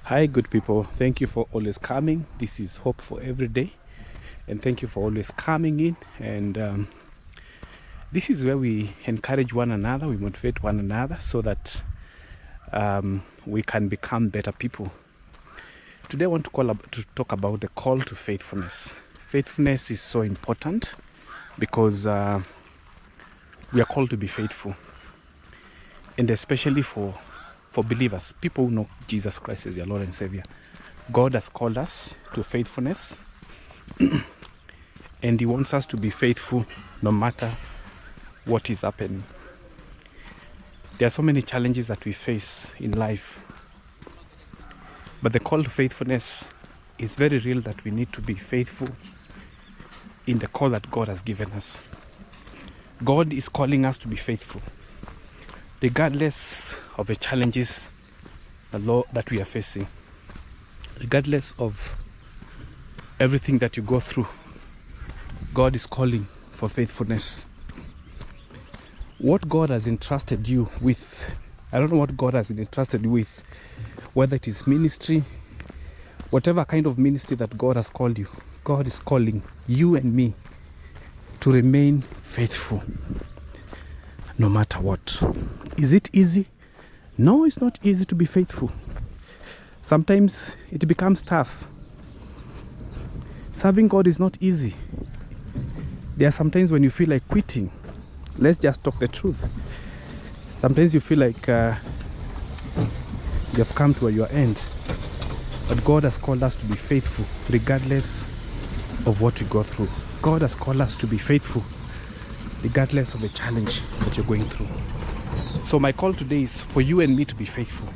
Hi, good people. Thank you for always coming. This is Hope for Every Day. And thank you for always coming in. And this is where we encourage one another, we motivate one another so that we can become better people. Today I want to talk about the call to faithfulness. Faithfulness is so important because we are called to be faithful. And especially for believers, people who know Jesus Christ as their Lord and Savior. God has called us to faithfulness and He wants us to be faithful no matter what is happening. There are so many challenges that we face in life, but the call to faithfulness is very real, that we need to be faithful in the call that God has given us. God is calling us to be faithful regardless of the challenges that we are facing, regardless of everything that you go through. God is calling for faithfulness. What God has entrusted you with, I don't know what God has entrusted you with, whether it is ministry, whatever kind of ministry that God has called you, God is calling you and me to remain faithful no matter what. Is it easy? No, it's not easy to be faithful. Sometimes it becomes tough. Serving God is not easy. There are some times when you feel like quitting. Let's just talk the truth. Sometimes you feel like you have come to your end. But God has called us to be faithful regardless of what we go through. God has called us to be faithful regardless of the challenge that you're going through. So my call today is for you and me to be faithful.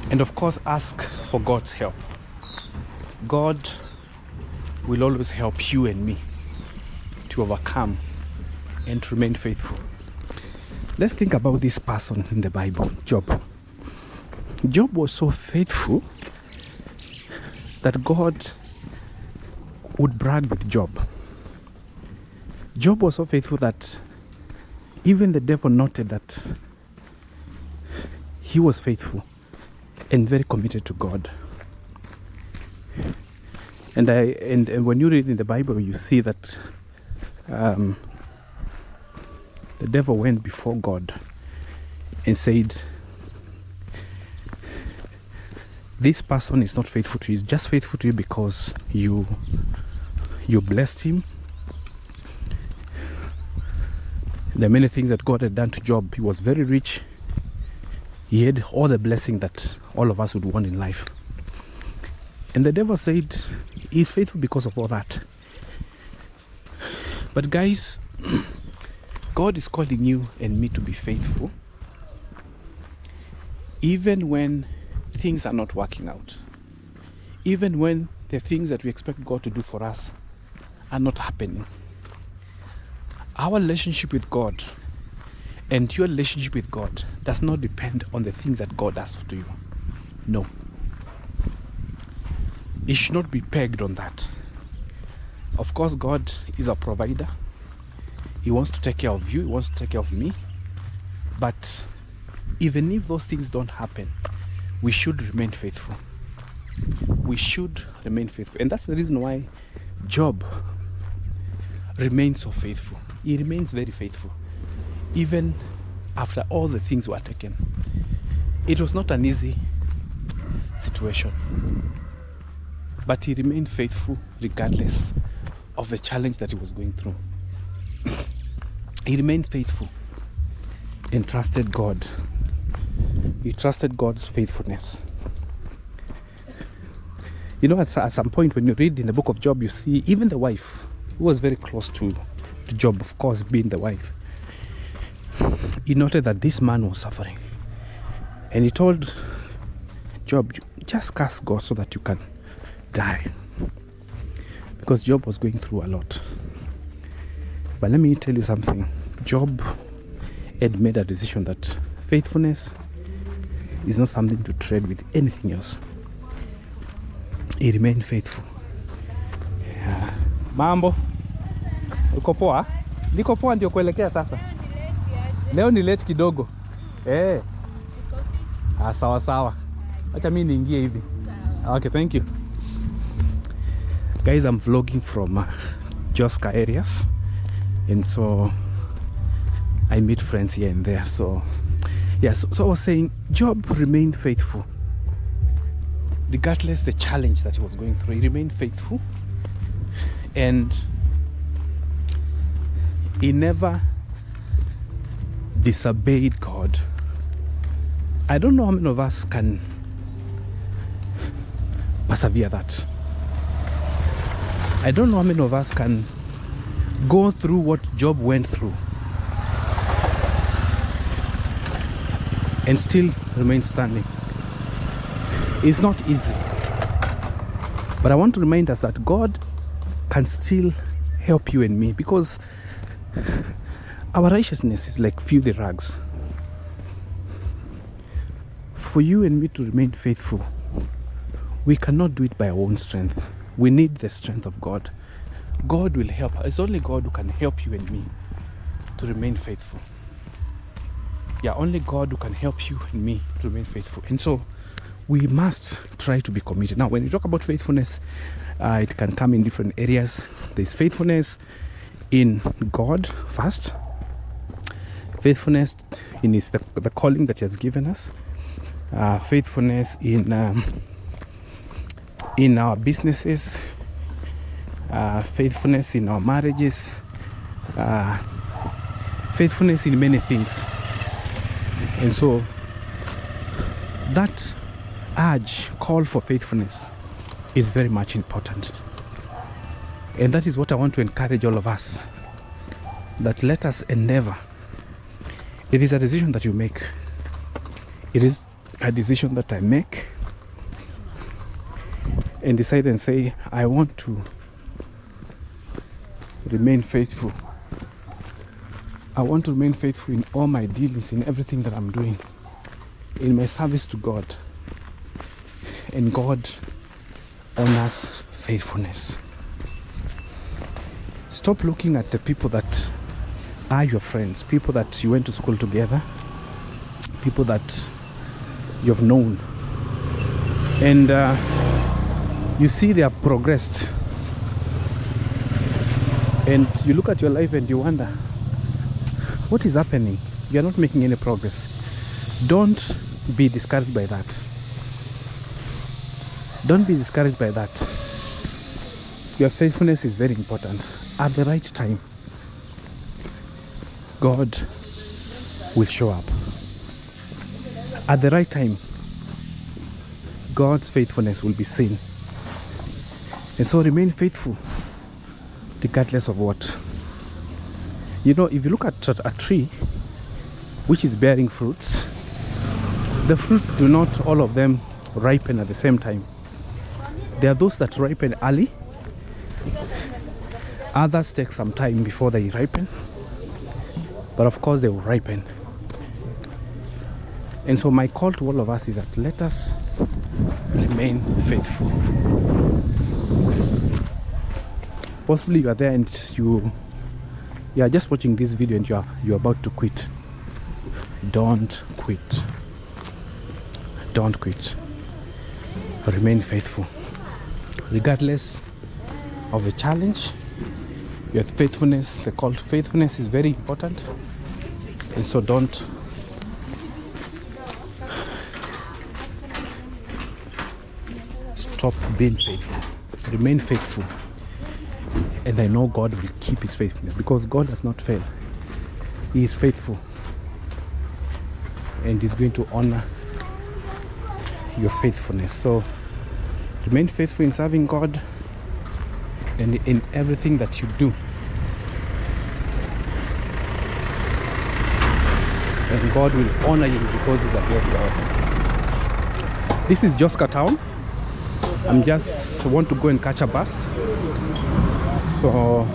And of course, ask for God's help. God will always help you and me to overcome and to remain faithful. Let's think about this person in the Bible, Job. Job was so faithful that God would brag with Job. Job was so faithful that even the devil noted that he was faithful and very committed to God. And when you read in the Bible, you see that the devil went before God and said, this person is not faithful to you. He's just faithful to you because you blessed him. There are many things that God had done to Job. He was very rich. He had all the blessing that all of us would want in life. And the devil said, he's faithful because of all that. But guys, God is calling you and me to be faithful even when things are not working out. Even when the things that we expect God to do for us are not happening. Our relationship with God and your relationship with God does not depend on the things that God does to you. No. It should not be pegged on that. Of course, God is a provider. He wants to take care of you. He wants to take care of me. But even if those things don't happen, we should remain faithful. We should remain faithful. And that's the reason why Job remains so faithful. He remains very faithful even after all the things were taken. It was not an easy situation, but he remained faithful regardless of the challenge that he was going through. He remained faithful and trusted God. He trusted God's faithfulness. You know, at some point when you read in the book of Job, you see even the wife, who was very close to Job, of course, being the wife, he noted that this man was suffering. And he told Job, just curse God so that you can die. Because Job was going through a lot. But let me tell you something. Job had made a decision that faithfulness is not something to trade with anything else. He remained faithful. Yeah. Mambo, uko poa? Niko poa ndio kuelekea sasa. Leo ni late kidogo. Sawa sawa. Acha mimi niingie hivi. Okay, thank you. Guys, I'm vlogging from Joska areas, and so I meet friends here and there. So yes, so I was saying Job remained faithful. Regardless the challenge that he was going through, he remained faithful, and he never disobeyed God. I don't know how many of us can persevere that. I don't know how many of us can go through what Job went through and still remain standing. It's not easy. But I want to remind us that God can still help you and me, because our righteousness is like filthy rags. For you and me to remain faithful, we cannot do it by our own strength. We need the strength of God. God will help. It's only God who can help you and me to remain faithful. Yeah, only God who can help you and me to remain faithful. And so we must try to be committed. Now, when you talk about faithfulness, it can come in different areas. There's faithfulness in God first. Faithfulness in the calling that He has given us. Faithfulness in our businesses, faithfulness in our marriages, faithfulness in many things. And so that call for faithfulness is very much important. And that is what I want to encourage all of us, that let us endeavor. It is a decision that you make. It is a decision that I make and decide and say, I want to remain faithful. I want to remain faithful in all my dealings, in everything that I'm doing, in my service to God. And God honors faithfulness. Stop looking at the people that are your friends, people that you went to school together, people that you've known, and you see they have progressed, and you look at your life and you wonder, what is happening? You're not making any progress. Don't be discouraged by that. Don't be discouraged by that. Your faithfulness is very important. At the right time, God will show up. At the right time, God's faithfulness will be seen. And so remain faithful regardless of what. You know, if you look at a tree which is bearing fruits, the fruits do not all of them ripen at the same time. There are those that ripen early, others take some time before they ripen, but of course they will ripen. And so my call to all of us is that let us remain faithful. Possibly you are there and you are just watching this video and you're about to quit. Don't quit. Don't quit. Remain faithful. Regardless of the challenge, your faithfulness, the call to faithfulness is very important. And so don't stop being faithful. Remain faithful. And I know God will keep His faithfulness, because God does not fail. He is faithful. And He's going to honor your faithfulness. So remain faithful in serving God and in everything that you do. And God will honor you because He's a great God. This is Joska town. I'm just want to go and catch a bus. So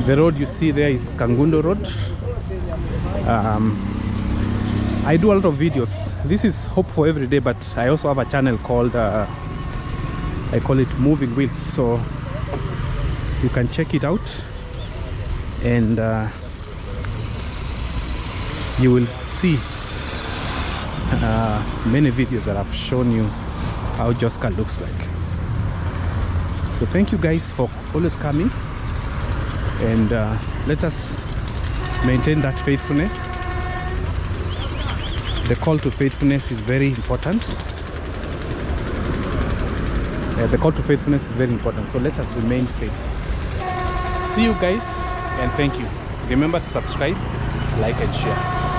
the road you see there is Kangundo Road. I do a lot of videos. This is Hope for Every Day, but I also have a channel called I call it Moving Wheels, so you can check it out, and you will see many videos that I've shown you how Joska looks like. So thank you guys for always coming, and let us maintain that faithfulness. The call to faithfulness is very important. The call to faithfulness is very important, so let us remain faithful. See you guys, and thank you. Remember to subscribe, like and share.